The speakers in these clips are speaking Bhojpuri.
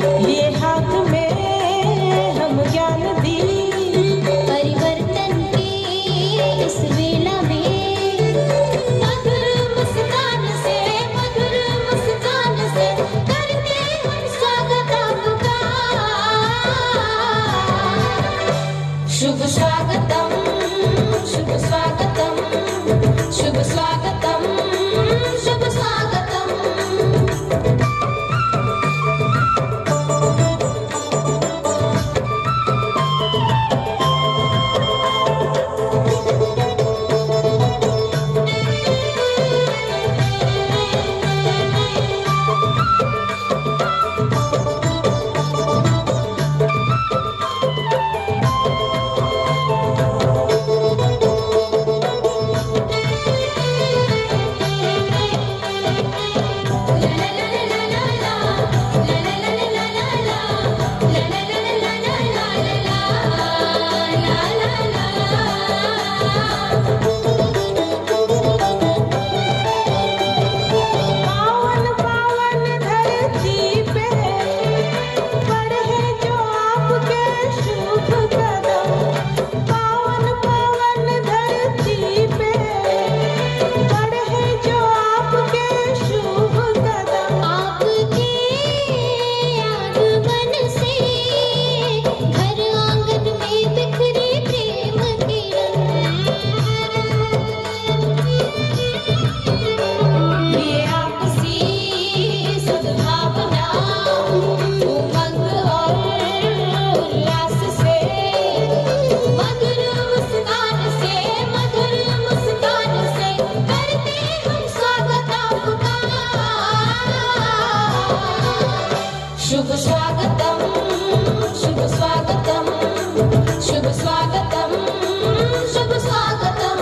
लिए हाथ में हम ज्ञान दी, परिवर्तन की इस वेला में मधुर मुस्कान से करते हम स्वागत आपका। शुभ स्वागतम, शुभ स्वागतम, शुभ स्वागतम, शुभ स्वागतम। पावन पावन धरती पे बढ़े जो आपके शुभ कदम, पावन पावन धरती पे बढ़े जो आपके शुभ कदम। आपके आगमन से घर आंगन में बिखरे प्रेम किरण, लिए आपसी सद्भावना, उमंग और उल्लास से, मधुर मुस्कान से करते हम स्वागत आपका। शुभ स्वागतम, शुभ स्वागतम, शुभ स्वागतम, शुभ स्वागतम।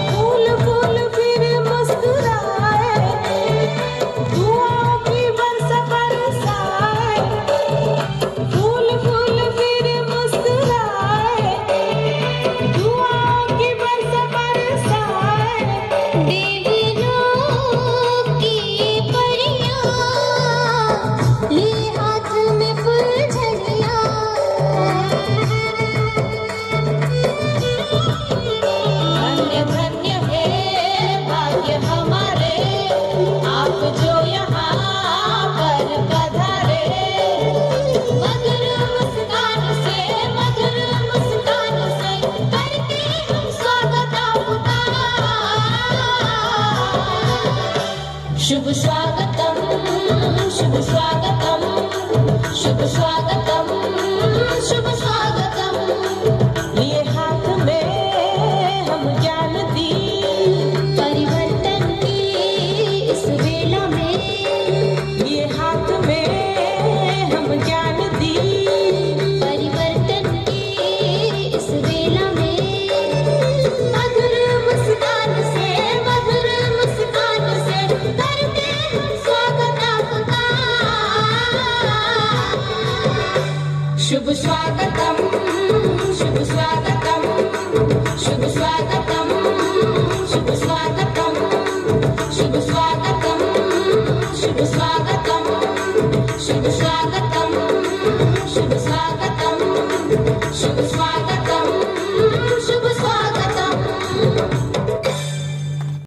फूल फूल फिर मुस्कुराए, दुआओं की बरसा बरसाए, फूल फूल फिर मुस्कुराए, दुआओं की बरसा बरसाए। देवलोक की परियां ले हाथ में फुलझड़ियां, धन्य धन्य है भाग्य हमारे, आप जो यहाँ पर पधारे। मधुर मुस्कान से करते हम स्वागत आपका। शुभ स्वागतम, शुभ स्वागतम, शुभ स्वागतम, शुभ स्वागतम। लिए हाथ में हम ज्ञान दी, परिवर्तन की इस वेला में लिए हाथ में हम ज्ञान दी, परिवर्तन की इस वेला में मधुर मुस्कान से करते हम स्वागत आपका। शुभ स्वागतम, शुभ स्वागतम, शुभ स्वागतम, शुभ स्वागतम, शुभ स्वागतम, शुभ स्वागतम, शुभ स्वागतम।